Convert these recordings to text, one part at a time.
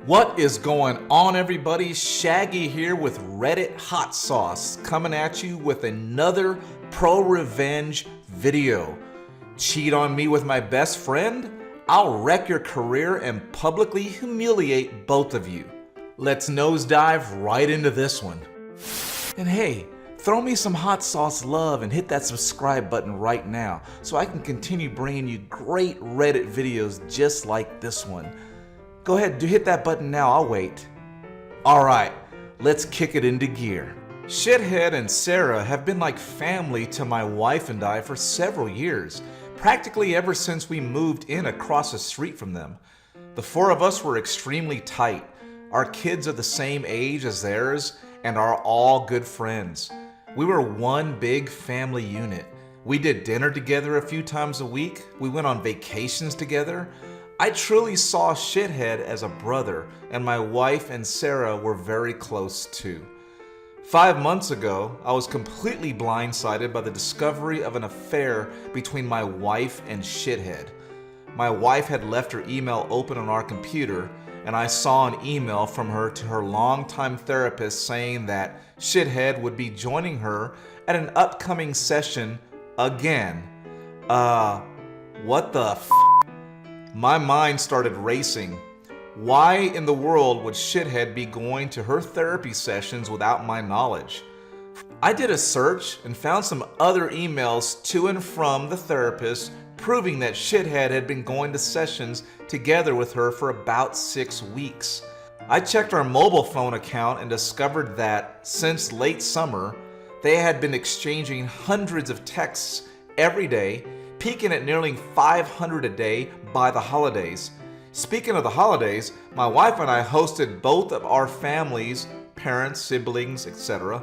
What is going on, everybody? Shaggy here with Reddit Hot Sauce, coming at you with another ProRevenge video. Cheat on me with my best friend? I'll wreck your career and publicly humiliate both of you. Let's nosedive right into this one. And hey, throw me some hot sauce love and hit that subscribe button right now so I can continue bringing you great Reddit videos just like this one. Go ahead, hit that button now, I'll wait. Alright, let's kick it into gear. Shithead and Sarah have been like family to my wife and I for several years, practically ever since we moved in across the street from them. The four of us were extremely tight. Our kids are the same age as theirs and are all good friends. We were one big family unit. We did dinner together a few times a week. We went on vacations together. I truly saw Shithead as a brother, and my wife and Sarah were very close too. 5 months ago, I was completely blindsided by the discovery of an affair between my wife and Shithead. My wife had left her email open on our computer, and I saw an email from her to her longtime therapist saying that Shithead would be joining her at an upcoming session again. What the f? My mind started racing. Why in the world would Shithead be going to her therapy sessions without my knowledge? I did a search and found some other emails to and from the therapist proving that Shithead had been going to sessions together with her for about 6 weeks. I checked our mobile phone account and discovered that since late summer, they had been exchanging hundreds of texts every day, peaking at nearly 500 a day by the holidays. Speaking of the holidays, my wife and I hosted both of our families, parents, siblings, etc.,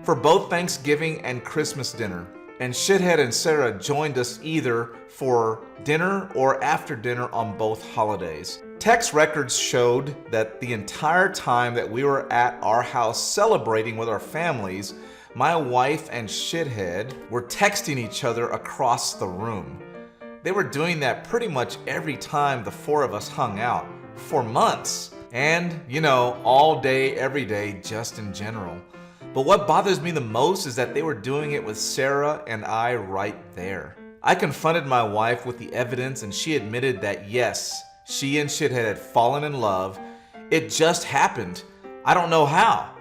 for both Thanksgiving and Christmas dinner. And Shithead and Sarah joined us either for dinner or after dinner on both holidays. Text records showed that the entire time that we were at our house celebrating with our families, my wife and Shithead were texting each other across the room. They were doing that pretty much every time the four of us hung out, for months. And, you know, all day, every day, just in general. But what bothers me the most is that they were doing it with Sarah and I right there. I confronted my wife with the evidence and she admitted that yes, she and Shithead had fallen in love. It just happened. I don't know how.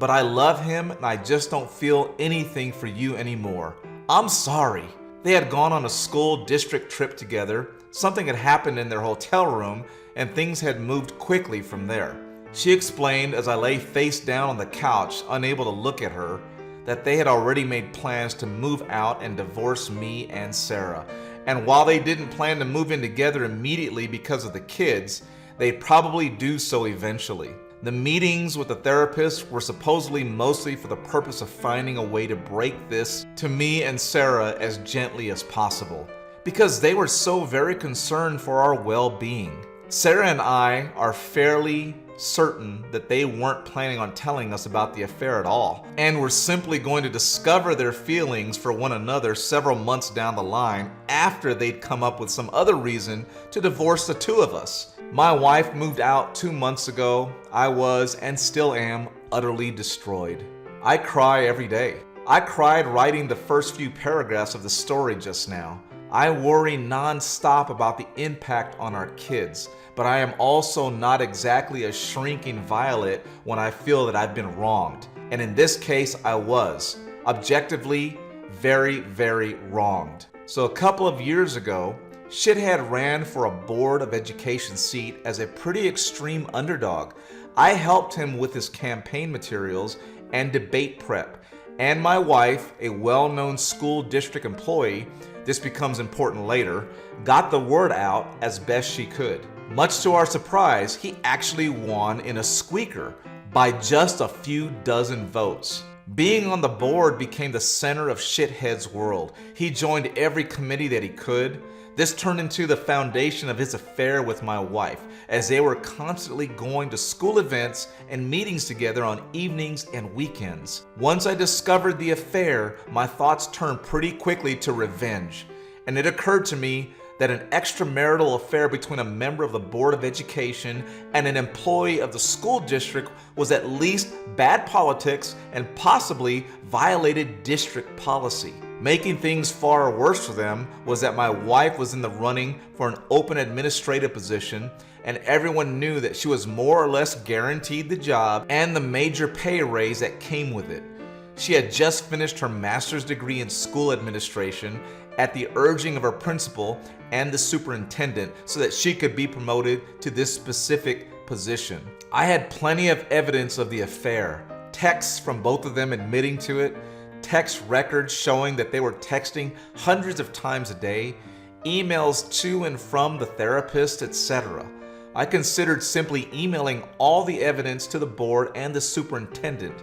But I love him and I just don't feel anything for you anymore. I'm sorry. They had gone on a school district trip together, something had happened in their hotel room, and things had moved quickly from there. She explained as I lay face down on the couch, unable to look at her, that they had already made plans to move out and divorce me and Sarah. And while they didn't plan to move in together immediately because of the kids, they'd probably do so eventually. The meetings with the therapist were supposedly mostly for the purpose of finding a way to break this to me and Sarah as gently as possible, because they were so very concerned for our well-being. Sarah and I are fairly certain that they weren't planning on telling us about the affair at all, and were simply going to discover their feelings for one another several months down the line after they'd come up with some other reason to divorce the two of us. My wife moved out 2 months ago. I was, and still am, utterly destroyed. I cry every day. I cried writing the first few paragraphs of the story just now. I worry non-stop about the impact on our kids, but I am also not exactly a shrinking violet when I feel that I've been wronged. And in this case, I was. Objectively, very, very wronged. So a couple of years ago, Shithead ran for a board of education seat as a pretty extreme underdog. I helped him with his campaign materials and debate prep. And my wife, a well-known school district employee, this becomes important later, got the word out as best she could. Much to our surprise, he actually won in a squeaker by just a few dozen votes. Being on the board became the center of Shithead's world. He joined every committee that he could. This turned into the foundation of his affair with my wife, as they were constantly going to school events and meetings together on evenings and weekends. Once I discovered the affair, my thoughts turned pretty quickly to revenge, and it occurred to me that an extramarital affair between a member of the Board of Education and an employee of the school district was at least bad politics and possibly violated district policy. Making things far worse for them was that my wife was in the running for an open administrative position, and everyone knew that she was more or less guaranteed the job and the major pay raise that came with it. She had just finished her master's degree in school administration at the urging of her principal and the superintendent so that she could be promoted to this specific position. I had plenty of evidence of the affair, texts from both of them admitting to it, text records showing that they were texting hundreds of times a day, emails to and from the therapist, etc. I considered simply emailing all the evidence to the board and the superintendent,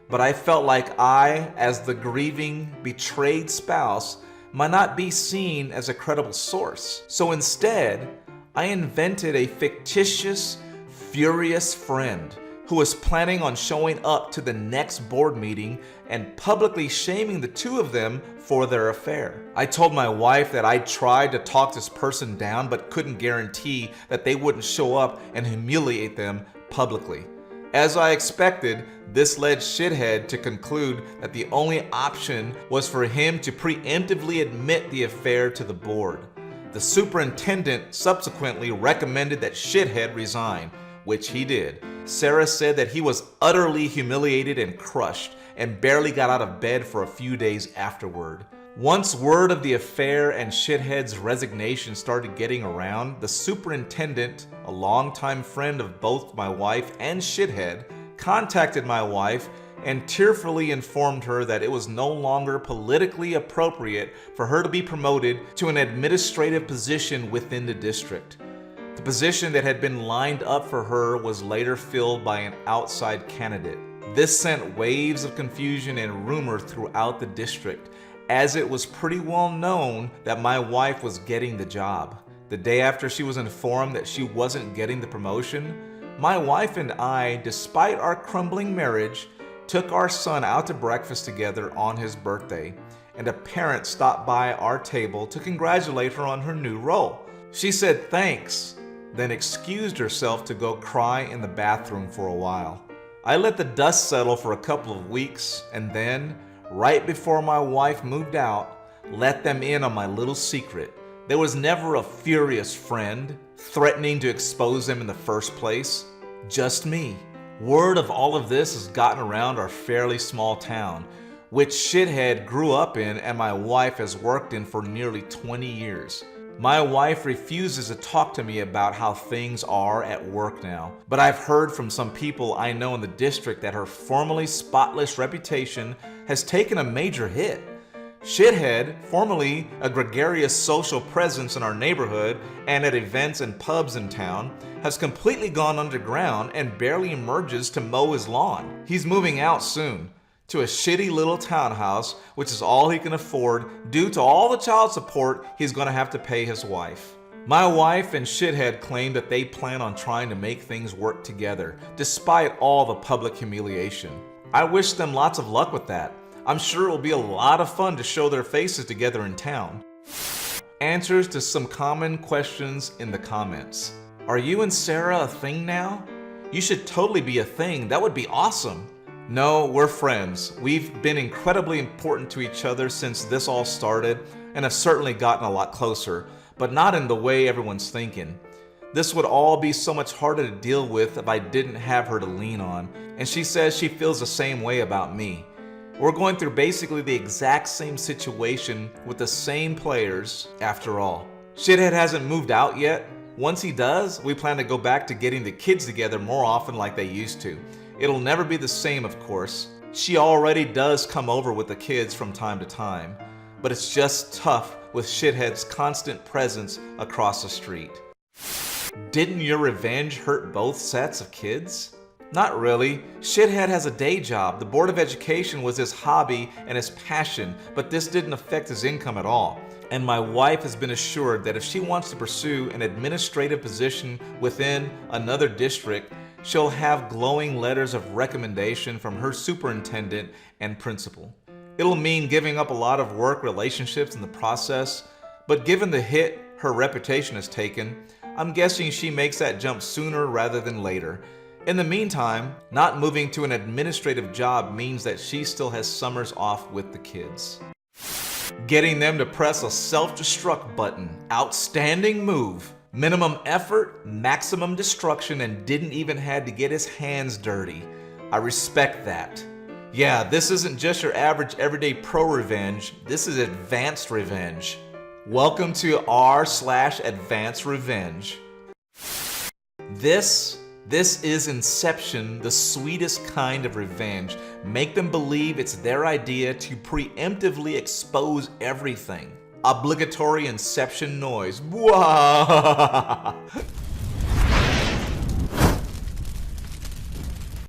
but I felt like I, as the grieving, betrayed spouse, might not be seen as a credible source. So instead, I invented a fictitious, furious friend who was planning on showing up to the next board meeting and publicly shaming the two of them for their affair. I told my wife that I tried to talk this person down but couldn't guarantee that they wouldn't show up and humiliate them publicly. As I expected, this led Shithead to conclude that the only option was for him to preemptively admit the affair to the board. The superintendent subsequently recommended that Shithead resign, which he did. Sarah said that he was utterly humiliated and crushed and barely got out of bed for a few days afterward. Once word of the affair and Shithead's resignation started getting around, the superintendent, a longtime friend of both my wife and Shithead, contacted my wife and tearfully informed her that it was no longer politically appropriate for her to be promoted to an administrative position within the district. The position that had been lined up for her was later filled by an outside candidate. This sent waves of confusion and rumor throughout the district, as it was pretty well known that my wife was getting the job. The day after she was informed that she wasn't getting the promotion, my wife and I, despite our crumbling marriage, took our son out to breakfast together on his birthday, and a parent stopped by our table to congratulate her on her new role. She said thanks, then excused herself to go cry in the bathroom for a while. I let the dust settle for a couple of weeks, and then, right before my wife moved out, let them in on my little secret. There was never a furious friend threatening to expose them in the first place. Just me. Word of all of this has gotten around our fairly small town, which Shithead grew up in and my wife has worked in for nearly 20 years. My wife refuses to talk to me about how things are at work now, but I've heard from some people I know in the district that her formerly spotless reputation has taken a major hit. Shithead, formerly a gregarious social presence in our neighborhood and at events and pubs in town, has completely gone underground and barely emerges to mow his lawn. He's moving out soon, to a shitty little townhouse, which is all he can afford due to all the child support he's going to have to pay his wife. My wife and Shithead claim that they plan on trying to make things work together, despite all the public humiliation. I wish them lots of luck with that. I'm sure it will be a lot of fun to show their faces together in town. Answers to some common questions in the comments. Are you and Sarah a thing now? You should totally be a thing. That would be awesome. No, we're friends. We've been incredibly important to each other since this all started and have certainly gotten a lot closer, but not in the way everyone's thinking. This would all be so much harder to deal with if I didn't have her to lean on, and she says she feels the same way about me. We're going through basically the exact same situation with the same players after all. Shithead hasn't moved out yet. Once he does, we plan to go back to getting the kids together more often like they used to. It'll never be the same, of course. She already does come over with the kids from time to time, but it's just tough with Shithead's constant presence across the street. Didn't your revenge hurt both sets of kids? Not really. Shithead has a day job. The Board of Education was his hobby and his passion, but this didn't affect his income at all. And my wife has been assured that if she wants to pursue an administrative position within another district, she'll have glowing letters of recommendation from her superintendent and principal. It'll mean giving up a lot of work relationships in the process, but given the hit her reputation is taken, I'm guessing she makes that jump sooner rather than later. In the meantime, not moving to an administrative job means that she still has summers off with the kids. Getting them to press a self-destruct button. Outstanding move. Minimum effort, maximum destruction, and didn't even have to get his hands dirty. I respect that. Yeah, this isn't just your average everyday pro-revenge. This is advanced revenge. Welcome to r/advanced revenge. This is Inception, the sweetest kind of revenge. Make them believe it's their idea to preemptively expose everything. Obligatory Inception noise. Wah!